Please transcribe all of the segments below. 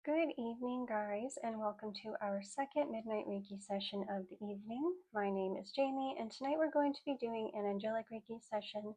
Good evening, guys, and welcome to our second Midnight Reiki session of the evening. My name is Jamie, and tonight we're going to be doing an angelic Reiki session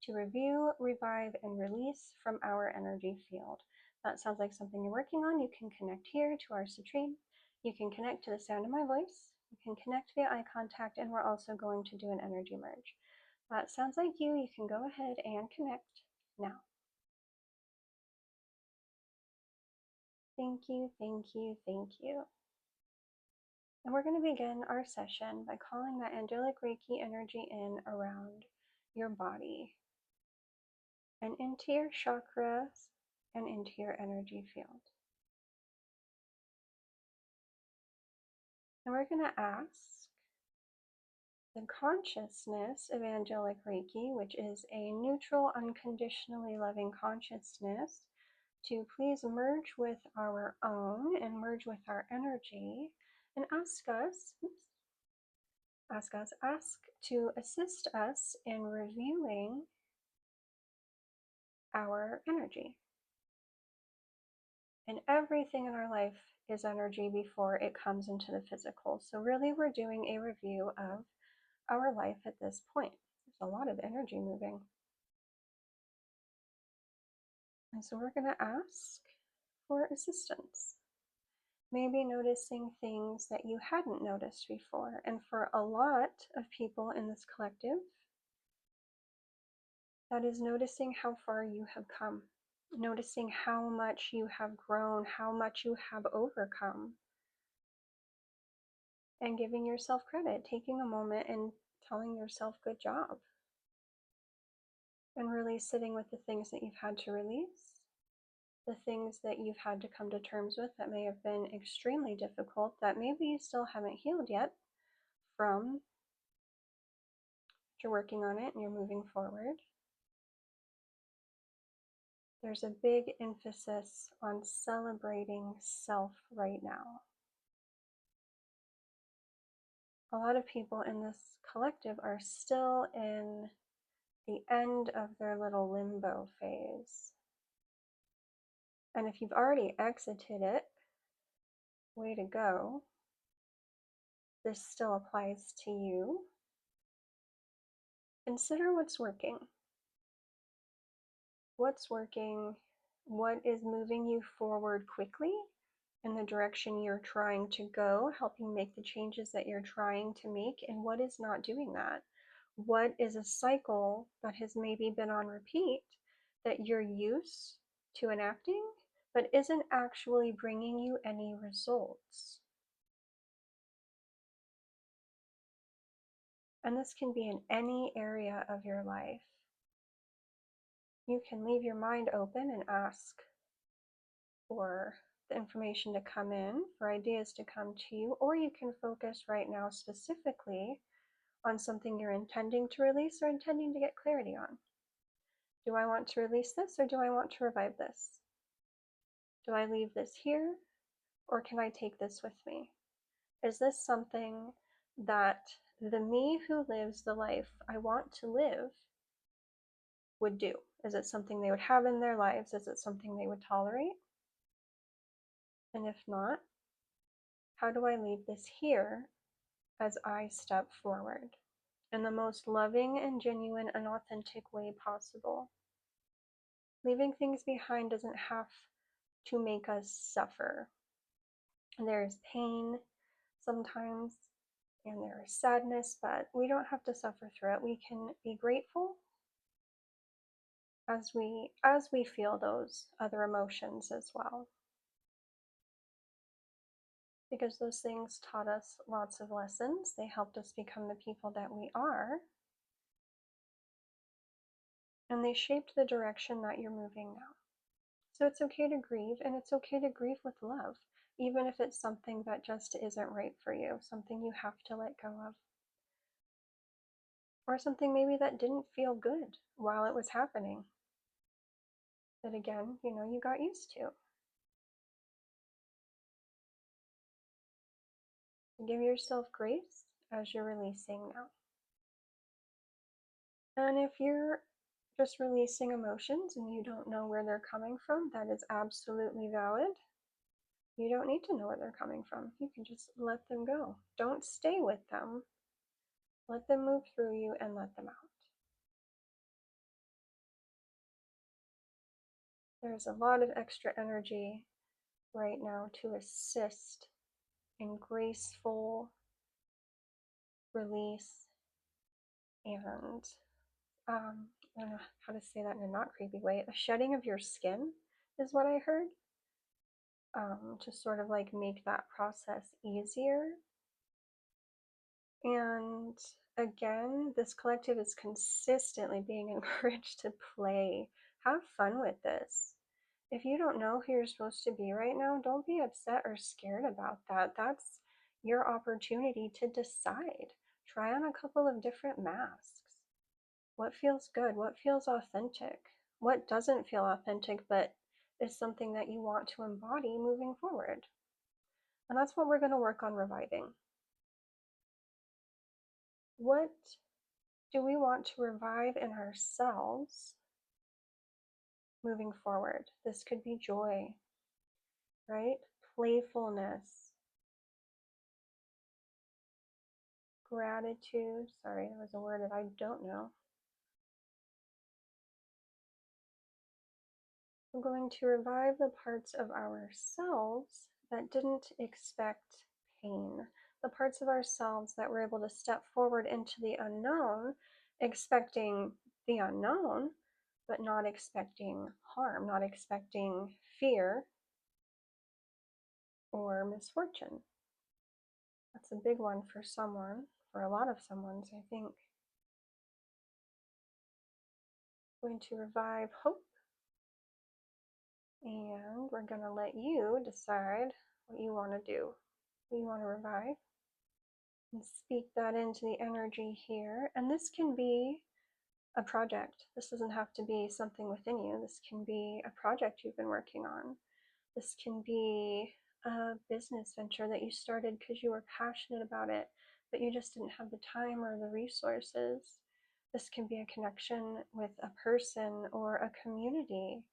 to review, revive, and release from our energy field. That sounds like something you're working on. You can connect here to our stream. You can connect to the sound of my voice. You can connect via eye contact, and we're also going to do an energy merge. That sounds like you. You can go ahead and connect now. Thank you, thank you, thank you. And we're going to begin our session by calling that angelic Reiki energy in around your body and into your chakras and into your energy field. And we're going to ask the consciousness of angelic Reiki, which is a neutral, unconditionally loving consciousness, to please merge with our own and merge with our energy and ask to assist us in reviewing our energy. And everything in our life is energy before it comes into the physical. So really we're doing a review of our life at this point. There's a lot of energy moving. And so we're going to ask for assistance. Maybe noticing things that you hadn't noticed before. And for a lot of people in this collective, that is noticing how far you have come, noticing how much you have grown, how much you have overcome, and giving yourself credit, taking a moment and telling yourself good job, and really sitting with the things that you've had to release, the things that you've had to come to terms with that may have been extremely difficult, that maybe you still haven't healed yet from. You're working on it and you're moving forward. There's a big emphasis on celebrating self right now. A lot of people in this collective are still in the end of their little limbo phase. And if you've already exited it, way to go. This still applies to you. Consider what's working. What's working? What is moving you forward quickly in the direction you're trying to go, helping make the changes that you're trying to make, and what is not doing that? What is a cycle that has maybe been on repeat that you're used to enacting, but isn't actually bringing you any results? And this can be in any area of your life. You can leave your mind open and ask for the information to come in, for ideas to come to you, or you can focus right now specifically on something you're intending to release or intending to get clarity on. Do I want to release this, or do I want to revive this? Do I leave this here, or can I take this with me? Is this something that the me who lives the life I want to live would do? Is it something they would have in their lives? Is it something they would tolerate? And if not, how do I leave this here as I step forward in the most loving and genuine and authentic way possible? Leaving things behind doesn't have to make us suffer. There's pain sometimes, and there is sadness, but we don't have to suffer through it. We can be grateful as we feel those other emotions as well, because those things taught us lots of lessons. They helped us become the people that we are, and they shaped the direction that you're moving now. So it's okay to grieve, and it's okay to grieve with love, even if it's something that just isn't right for you, something you have to let go of, or something maybe that didn't feel good while it was happening, that again, you got used to. Give yourself grace as you're releasing now. And if you're just releasing emotions and you don't know where they're coming from, that is absolutely valid. You don't need to know where they're coming from. You can just let them go. Don't stay with them. Let them move through you and let them out. There's a lot of extra energy right now to assist in graceful release and I don't know how to say that in a not creepy way. A shedding of your skin is what I heard, to sort of like make that process easier. And again, this collective is consistently being encouraged to play. Have fun with this. If you don't know who you're supposed to be right now, don't be upset or scared about that. That's your opportunity to decide. Try on a couple of different masks. What feels good? What feels authentic? What doesn't feel authentic but is something that you want to embody moving forward? And that's what we're going to work on reviving. What do we want to revive in ourselves moving forward? This could be joy, right? Playfulness, gratitude. Sorry, that was a word that I don't know. We're going to revive the parts of ourselves that didn't expect pain, the parts of ourselves that were able to step forward into the unknown, expecting the unknown, but not expecting harm, not expecting fear or misfortune. That's a big one for someone, for a lot of someone's, I think. Going to revive hope, and we're going to let you decide what you want to do. What you want to revive, and speak that into the energy here. And this can be a project. This doesn't have to be something within you. This can be a project you've been working on. This can be a business venture that you started because you were passionate about it, but you just didn't have the time or the resources. This can be a connection with a person or a community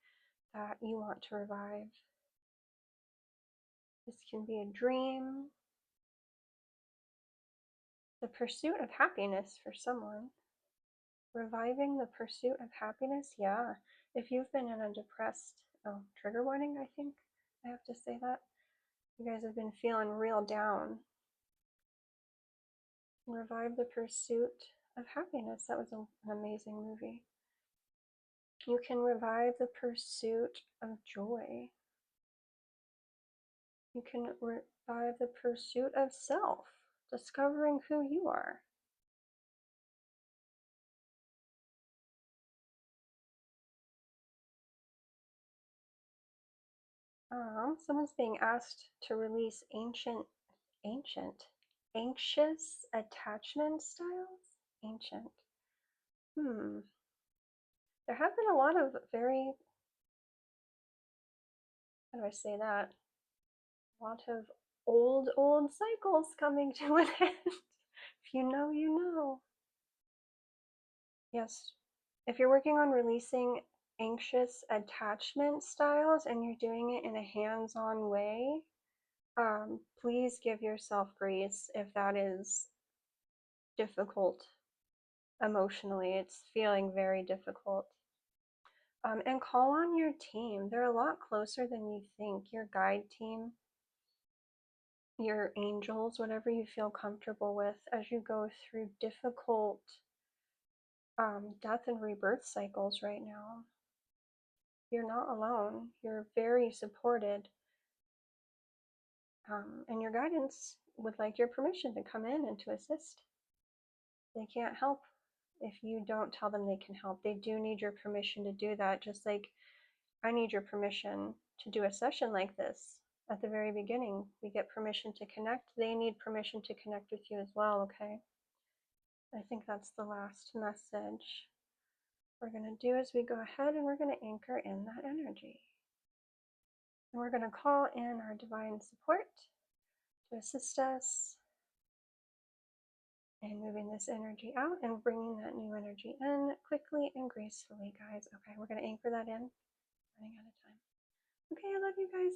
that you want to revive. This can be a dream, the pursuit of happiness for someone. Reviving the pursuit of happiness, yeah. If you've been in a depressed, trigger warning, I think I have to say that. You guys have been feeling real down. Revive the pursuit of happiness. That was an amazing movie. You can revive the pursuit of joy. You can revive the pursuit of self, discovering who you are. Someone's being asked to release anxious attachment styles. Ancient. There have been a lot of very, how do I say that? A lot of old cycles coming to an end. If you know, you know. Yes. If you're working on releasing anxious attachment styles and you're doing it in a hands-on way, please give yourself grace if that is difficult emotionally. It's feeling very difficult. And call on your team. They're a lot closer than you think. Your guide team, your angels, whatever you feel comfortable with as you go through difficult death and rebirth cycles right now. You're not alone. You're very supported. And your guidance would like your permission to come in and to assist. They can't help if you don't tell them they can help. They do need your permission to do that, just like I need your permission to do a session like this. At the very beginning, we get permission to connect. They need permission to connect with you as well, okay? I think that's the last message we're going to do is we go ahead and we're going to anchor in that energy. And we're going to call in our divine support to assist us in moving this energy out and bringing that new energy in quickly and gracefully, guys. Okay, we're going to anchor that in. Running out of time. Okay, I love you guys.